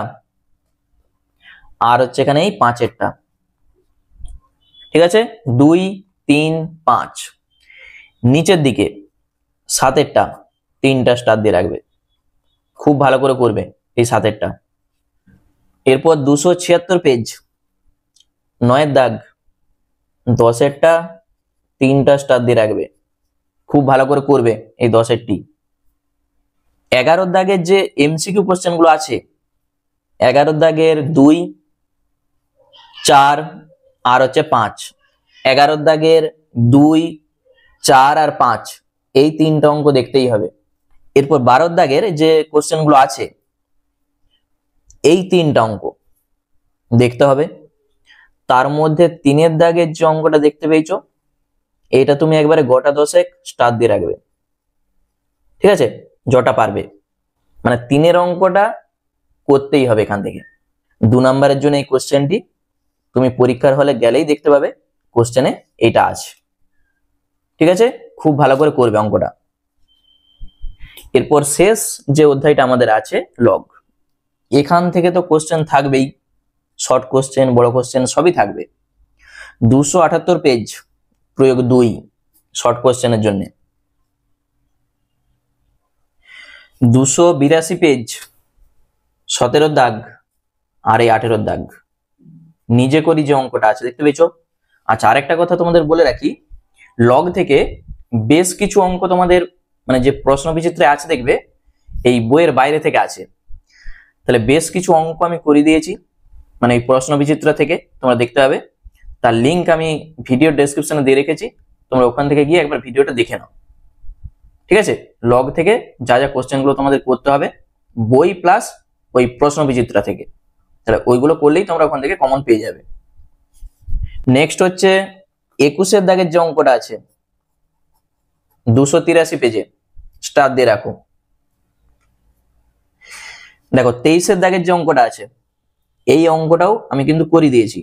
আর হচ্ছে এখানে এই 5-এরটা, ঠিক আছে? 2, 3, 5। নিচের দিকে 7-এরটা 3টা স্টার দিয়ে রাখবে, খুব ভালো করে করবে এই 7-এরটা। এরপর 276 পেজ, 9-এর দাগ, 10-এরটা 3টা স্টার দিয়ে রাখবে, খুব ভালো করে করবে এই 10-এরটি। 11-এর দাগের যে এমসিকিউ কোশ্চেন গুলো আছে, 11-এর দাগের 2, 4 আর হচ্ছে 5, 11-এর দাগের 2, 4 আর 5 এই 3টা অঙ্ক দেখতেই হবে। এরপর 12-এর দাগের যে কোশ্চেন গুলো আছে এই 3টা অঙ্ক দেখতে হবে। তার মধ্যে 3-এর দাগের যে অঙ্কটা দেখতে পেয়েছো, এটা তুমি একবারে গোটা 10 স্টার দিয়ে রাখবে, ঠিক আছে? যটা পারবে, মানে 3-এর অঙ্কটা করতেই হবে এখান থেকে। 2 নম্বরের জন্য এই কোশ্চেনটি তুমি পরীক্ষার হলে গেলেই দেখতে পাবে কোশ্চেনে এটা আছে, ঠিক আছে? খুব ভালো করে করবে অঙ্কটা। এরপর শেষ যে অধ্যায়টা আমাদের আছে লগ, এখান থেকে তো কোশ্চেন থাকবেই, শর্ট কোশ্চেন বড় কোশ্চেন সবই থাকবে। 278 পেজ প্রয়োগ 2 শর্ট কোশ্চেনের জন্য। 282 পেজ 17 দাগ আর এই 18 দাগ নিজে করি যে অঙ্কটা আছে দেখতে পেয়েছো। আচ্ছা, আরেকটা কথা তোমাদের বলে রাখি, লগ থেকে বেশ কিছু অঙ্ক তোমাদের মানে যে প্রশ্ন বিচিত্রে আছে দেখবে এই বইয়ের বাইরে থেকে আছে। তাহলে বেশ কিছু অঙ্ক আমি করে দিয়েছি মানে এই প্রশ্ন বিচিত্র থেকে, তোমরা দেখতে পাবে। তার লিংক আমি ভিডিও ডেসক্রিপশনে দিয়ে রেখেছি, তোমরা ওখান থেকে গিয়ে একবার ভিডিওটা দেখে নাও। ঠিক আছে, লগ থেকে যা যা কোশ্চেন গুলো তোমাদের করতে হবে বই প্লাস ওই প্রশ্ন বিচিত্রা থেকে, তাহলে ওইগুলো করলেই তোমরা ওখান থেকে কমন পেয়ে যাবে। নেক্সট হচ্ছে 21 দাগের যে অঙ্কটা আছে 283 পেজে, স্টার দিয়ে রাখো। দেখো 23 দাগের যে অঙ্কটা আছে এই অঙ্কটাও আমি কিন্তু করে দিয়েছি,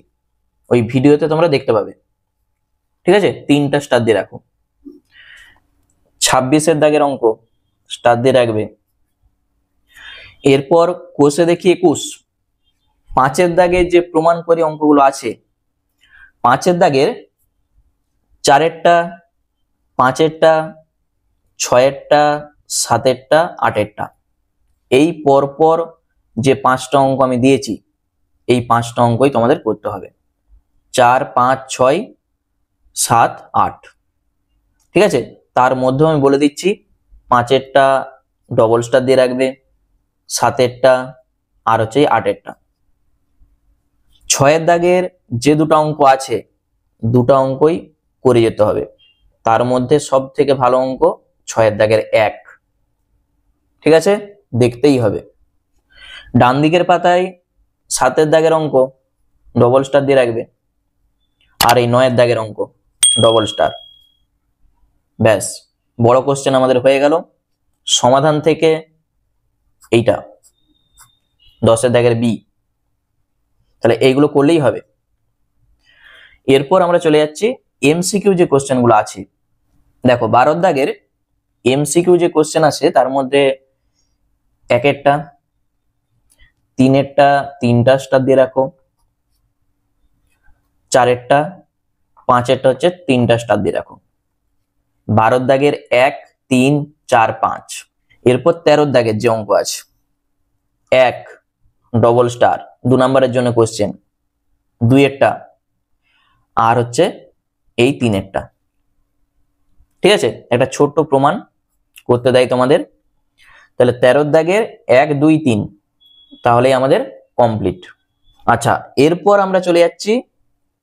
ওই ভিডিওতে তোমরা দেখতে পাবে। ঠিক আছে, 3টা স্টার দিয়ে রাখো। 26 দাগের অঙ্ক স্টার দিয়ে রাখবে। এরপর কোষে দেখি 21 5 দাগের যে প্রমাণ করি অঙ্কগুলো আছে 5 দাগের 4 5 6 7 8 এই পরপর যে 5টা অঙ্ক আমি দিয়েছি এই 5টা অঙ্কই তোমাদের করতে হবে। 4 5 6 7 8। ঠিক আছে, তার মধ্যে আমি বলে দিচ্ছি 5 ডবল স্টার দিয়ে রাখবে, 7 আর হচ্ছে 8। 6 দাগের যে দুটো অঙ্ক আছে দুটো অঙ্কই করে যেতে হবে, তার মধ্যে সব থেকে ভালো অঙ্ক 6 দাগের 1। ঠিক আছে, দেখতেই হবে। ডান দিকের পাতায় 7 দাগের অঙ্ক ডবল স্টার দিয়ে রাখবে, আর এই 9 দাগের অঙ্ক ডবল স্টার। ব্যাস, বড় কোশ্চেন আমাদের হয়ে গেল। সমাধান থেকে এইটা 10 দাগের বি, তাহলে এইগুলো করলেই হবে। এরপর আমরা চলে যাচ্ছি এমসিকিউ যে কোশ্চেন গুলো আছে। দেখো 12 দাগের এমসিকিউ যে কোশ্চেন আছে তার মধ্যে 1 3টা স্টার দিয়ে রাখো, 4 5 হচ্ছে 3টা স্টার দিয়ে রাখো। 12 দাগের 1 3 4 5। এরপর 13 দাগের যে অঙ্ক আছে 1 ডবল স্টার 2 নম্বরের জন্য কোশ্চেন, 2 আর হচ্ছে এই 3। ঠিক আছে, একটা ছোট্ট প্রমাণ করতে দেয় তোমাদের। তাহলে 13 দাগের 1 2 3 তাহলেই আমাদের কমপ্লিট। আচ্ছা, এরপর আমরা চলে যাচ্ছি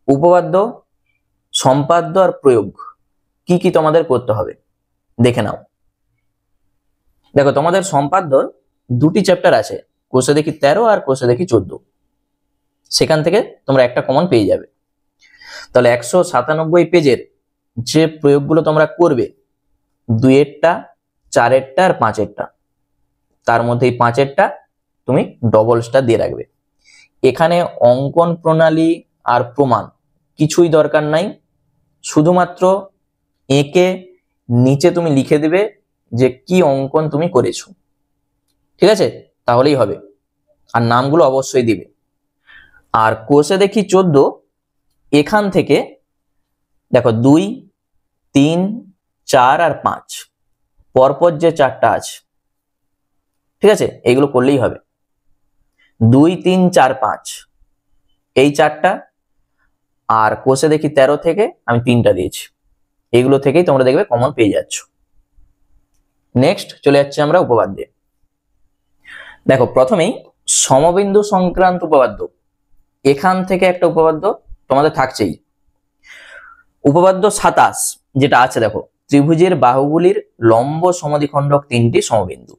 উপপাদ্য, সম্পাদ্য আর প্রয়োগ কি কি তোমাদের করতে হবে দেখে নাও। দেখো তোমাদের সম্পাদ্য 2টি চ্যাপ্টার আছে, কোষে দেখি 13 আর কোষে দেখি 14, সেখান থেকে তোমরা একটা কমন পেয়ে যাবে। তাহলে 197 পেজের যে প্রয়োগগুলো তোমরা করবে 2 4 আর 5, তার মধ্যে এই 5 তুমি ডবল স্টার দিয়ে রাখবে। এখানে অঙ্কন প্রণালী আর প্রমাণ কিছুই দরকার নাই, শুধুমাত্র এঁকে নিচে তুমি লিখে দিবে যে কি অঙ্কন তুমি করেছো। ঠিক আছে, তাহলেই হবে, আর নামগুলো অবশ্যই দিবে। আর কোষে দেখি 14 এখান থেকে দেখো 2 3 4 আর 5 পরপর যে 4টা আছে, ঠিক আছে, এগুলো করলেই হবে। 2 3 4 5 এই 4টা, আর কোষে দেখি 13 থেকে আমি 3টা দিয়েছি, এগুলো থেকেই তোমরা দেখবে কমন পেয়ে যাচ্ছ। নেক্সট চলে যাচ্ছে আমরা উপপাদ্যে। দেখো প্রথমেই সমবিন্দু সংক্রান্ত উপপাদ্য, এখান থেকে একটা উপপাদ্য তোমাদের থাকছেই। উপপাদ্য 27 যেটা আছে দেখো, ত্রিভুজের বাহুগুলির লম্ব সমদ্বিখণ্ডক 3টি সমবিন্দু।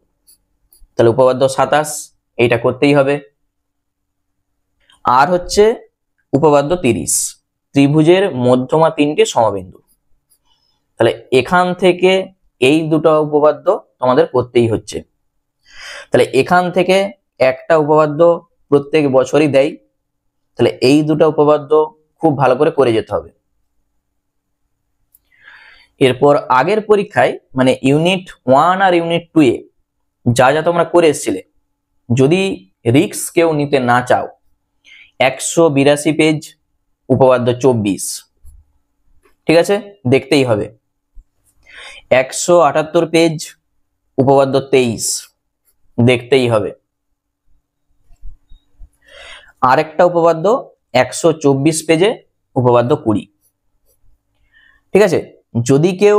তাহলে উপপাদ্য 27 এইটা করতেই হবে। আর হচ্ছে উপপাদ্য 30 ত্রিভুজের মধ্যমা 3টি সমবিন্দু। তাহলে এখান থেকে এই দুটো উপপাদ্য তোমাদের করতেই হচ্ছে। তাহলে এখান থেকে একটা উপপাদ্য প্রত্যেক বছরই দেয়, তাহলে এই দুটো উপপাদ্য খুব ভালো করে যেতে হবে। এরপর আগের পরীক্ষায় মানে ইউনিট 1 আর ইউনিট 2 এ যা যা তোমরা করে এসেছিলে, যদি রিস্ক কেউ নিতে না চাও 182 পেজ উপপাদ্য 24, ঠিক আছে, দেখতেই হবে। 178 পেজ উপপাদ্য 23, দেখতেই হবে। আরেকটা উপপাদ্য 124 পেজে উপপাদ্য 20, ঠিক আছে। যদি কেউ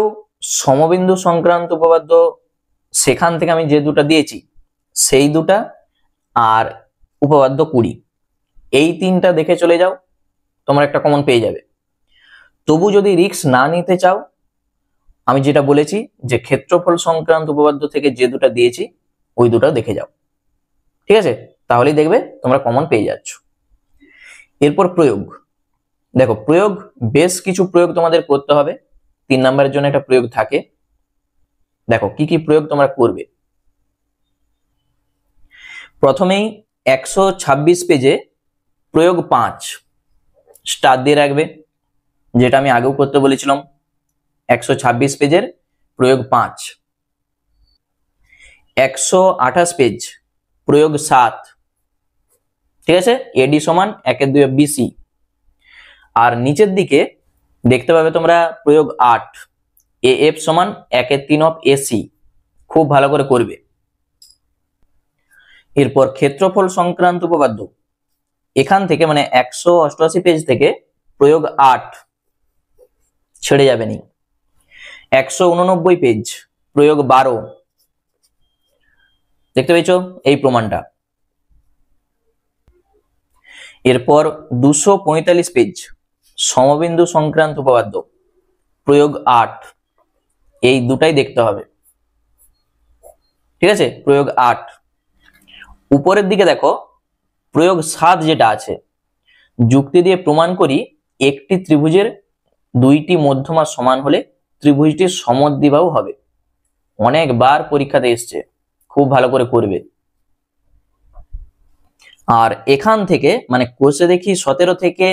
সমবিন্দু সংক্রান্ত উপপাদ্য সেখান থেকে আমি যে দুটো দিয়েছি সেই দুটা আর উপপাদ্য 20 এই তিনটা দেখে চলে যাও, তোমার একটা কমন পেয়ে যাবে। তবু যদি রিস্ক না নিতে চাও, আমি যেটা বলেছি যে ক্ষেত্রফল সংক্রান্ত উপপাদ্য থেকে যে দুটো দিয়েছি ওই দুটো দেখে যাও, ঠিক আছে, তাহলেই দেখবে তোমরা কমন পেয়ে যাচ্ছ। এরপর প্রয়োগ, দেখো প্রয়োগ বেশ কিছু প্রয়োগ তোমাদের করতে হবে। 3 নম্বরের জন্য একটা প্রয়োগ থাকে। দেখো কি কি প্রয়োগ তোমরা করবে। প্রথমেই 126 পেজে প্রয়োগ 5 স্টার দিয়ে রাখবে, যেটা আমি আগেও করতে বলেছিলাম। 126 পেজের প্রয়োগ 5। 128 পেজ প্রয়োগ 7, ঠিক আছে, এডি সমান 1/2 বিসি। আর নিচের দিকে দেখতে পাবে তোমরা প্রয়োগ 8, এএফ সমান 1/3 অফ এসি, খুব ভালো করে করবে। এরপর ক্ষেত্রফল সংক্রান্ত উপপাদ্য এখান থেকে মানে 188 পেজ থেকে প্রয়োগ 8 ছেড়ে যাবে নি। 189 পেজ প্রয়োগ 12, দেখতে পেয়েছো এই প্রমাণটা। এরপর 245 পেজ সমবিন্দু সংক্রান্ত উপপাদ্য প্রয়োগ 8, এই দুটাই দেখতে হবে, ঠিক আছে, প্রয়োগ 8। উপরের দিকে দেখো প্রয়োগ 7 যেটা আছে, যুক্তি দিয়ে প্রমাণ করি একটি ত্রিভুজের দুইটি মধ্যমা সমান হলে ত্রিভুজটি সমদ্বিবাহু হবে। অনেকবার পরীক্ষাতে এসছে, খুব ভালো করে করবে। আর এখান থেকে মানে কোর্সে দেখি 17 থেকে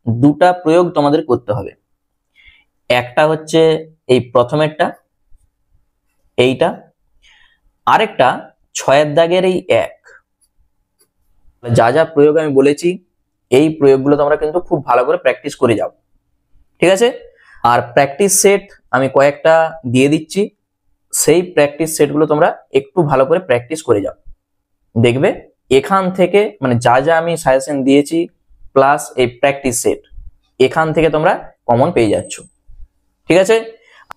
দুটা প্রয়োগ তোমাদের করতে হবে। একটা হচ্ছে এই প্রথমেরটা এইটা, আরেকটা 6 দাগের এই 1। যা যা প্রয়োগ আমি বলেছি এই প্রয়োগগুলো তোমরা কিন্তু খুব ভালো করে প্র্যাকটিস করে যাও, ঠিক আছে। আর প্র্যাকটিস সেট আমি কয়েকটা দিয়ে দিচ্ছি, সেই প্র্যাকটিস সেটগুলো তোমরা একটু ভালো করে প্র্যাকটিস করে যাও, দেখবে এখান থেকে মানে যা যা আমি সাজেশন দিয়েছি প্লাস এই প্র্যাকটিস সেট এখান থেকে তোমরা কমন পেয়ে যাচ্ছ, ঠিক আছে।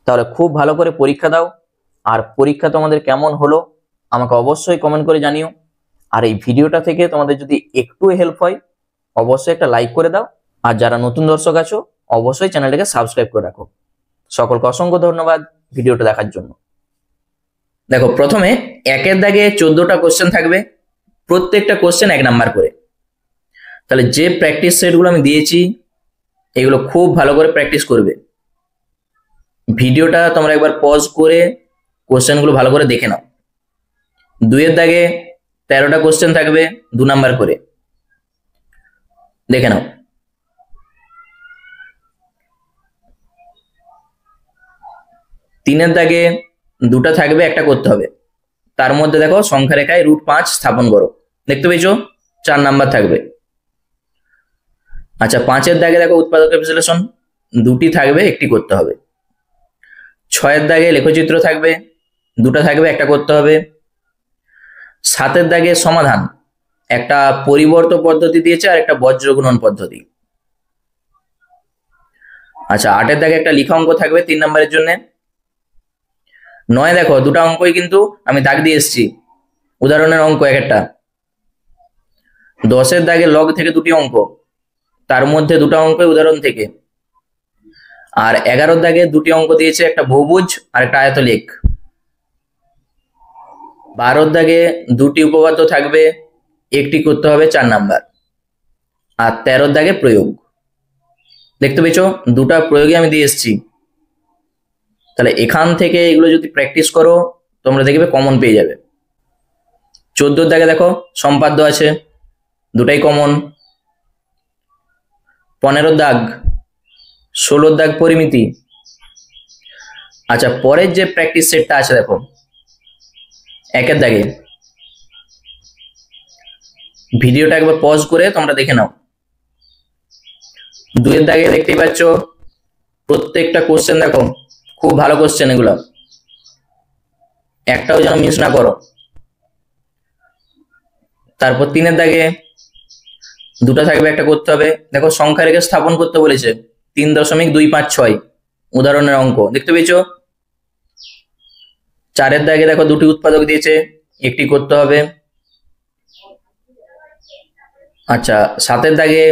তাহলে খুব ভালো করে পরীক্ষা দাও। আর পরীক্ষা তোমাদের কেমন হলো আমাকে অবশ্যই কমেন্ট করে জানিও। আর এই ভিডিওটা থেকে তোমাদের যদি একটু হেল্প হয় অবশ্যই একটা লাইক করে দাও। আর যারা নতুন দর্শক আছো অবশ্যই চ্যানেলটাকে সাবস্ক্রাইব করে রাখো। সকলকে অসংখ্য ধন্যবাদ ভিডিওটা দেখার জন্য। দেখো প্রথমে 1 দাগে 14টা কোশ্চেন থাকবে, প্রত্যেকটা কোশ্চেন 1 নাম্বার করে। তাহলে যে প্র্যাকটিস সেটগুলো আমি দিয়েছি এগুলো খুব ভালো করে প্র্যাকটিস করবে। ভিডিওটা তোমরা একবার পজ করে কোশ্চেনগুলো ভালো করে দেখে নাও। 2 দাগে 13টা কোশ্চেন থাকবে 2 নাম্বার করে, দেখে নাও। 3 দাগে 2টা থাকবে, একটা করতে হবে। তার মধ্যে দেখো সংখ্যা রেখায় √5 স্থাপন করো, দেখতে পেয়েছো 4 নাম্বার থাকবে। আচ্ছা 5 দাগে দেখো উৎপাদকের বিশ্লেষণ, 2টি থাকবে, একটি করতে হবে। 6 দাগে লেখচিত্র থাকবে, 2টা থাকবে, একটা করতে হবে। 7 দাগে সমাধান, একটা পরিবর্ত পদ্ধতি দিয়েছে আর একটা বজ্র গুণন পদ্ধতি। আচ্ছা 8 দাগে একটা লিখা অঙ্ক থাকবে 3 নম্বরের জন্য। 9 দেখো 2টা অঙ্কই কিন্তু আমি দাগ দিয়ে এসেছি, উদাহরণের অঙ্ক এক একটা। 10 দাগে লগ থেকে 2টি অঙ্ক, তার মধ্যে 2টা অঙ্কই উদাহরণ থেকে। আর 11 দাগে 2টি অঙ্ক দিয়েছে, একটা বহুভুজ আর একটা আয়তলেখ। 12 দাগে 2টি উপপাদ্য থাকবে, একটি করতে হবে 4 নাম্বার। আর 13 দাগে প্রয়োগ, দেখতে পেয়েছো 2টা প্রয়োগই আমি দিয়ে এসেছি। তাহলে এখান থেকে এগুলো যদি প্র্যাকটিস করো তোমরা দেখবে কমন পেয়ে যাবে। 14 দাগে দেখো সম্পাদ্য আছে, 2টাই কমন। 15 দাগ, 16 দাগ পরিমিতি। আচ্ছা পরের যে প্র্যাকটিস সেটটা আছে দেখো 1 দাগে, ভিডিওটা একবার পজ করে তোমরা দেখে নাও। দুইয়ের দাগে দেখতেই পাচ্ছ প্রত্যেকটা কোশ্চেন দেখো খুব ভালো কোশ্চেন, এগুলো একটাও যেন মিস না করো। তারপর তিনের দাগে দুটো থাকবে, একটা করতে হবে। দেখো সংখ্যা রেখে স্থাপন করতে বলেছে, 3.256 উদাহরণের অঙ্ক দেখতে পেয়েছো। চারের দাগে দেখো দুটি উৎপাদক দিয়েছে, একটি করতে হবে। আচ্ছা, সাতের দাগে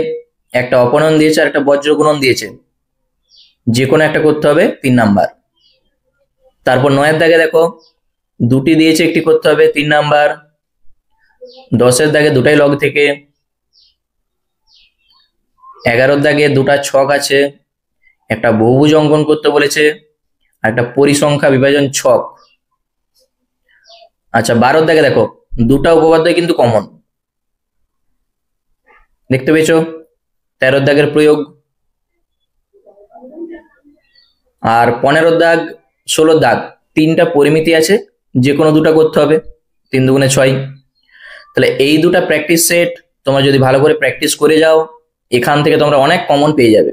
একটা অপনয়ন দিয়েছে আর একটা বজ্র গুণন দিয়েছে, যে কোনো একটা করতে হবে 3 নাম্বার। তারপর 9-এর দাগে দেখো দুটি দিয়েছে, একটি করতে হবে 3 নাম্বার। 10-এর দাগে দুটাই লগ থেকে। 11-র দাগে দুটা ছক আছে, একটা বহুভুজ অঙ্কন করতে বলেছে আর একটা পরিসংখ্যা বিভাজন ছক। আচ্ছা, 12-র দাগে দেখো দুটা উপপাদ্য কিন্তু কমন দেখতে পেয়েছো। 13-র দাগের প্রয়োগ, আর 15-র দাগ 16-র দাগ তিনটা পরিমিতি আছে, যে কোনো দুটা করতে হবে, 3 দুগুণে 6। তাহলে এই দুটা প্র্যাকটিস সেট তোমরা যদি ভালো করে প্র্যাকটিস করে যাও, এখান থেকে তোমরা অনেক কমন পেয়ে যাবে।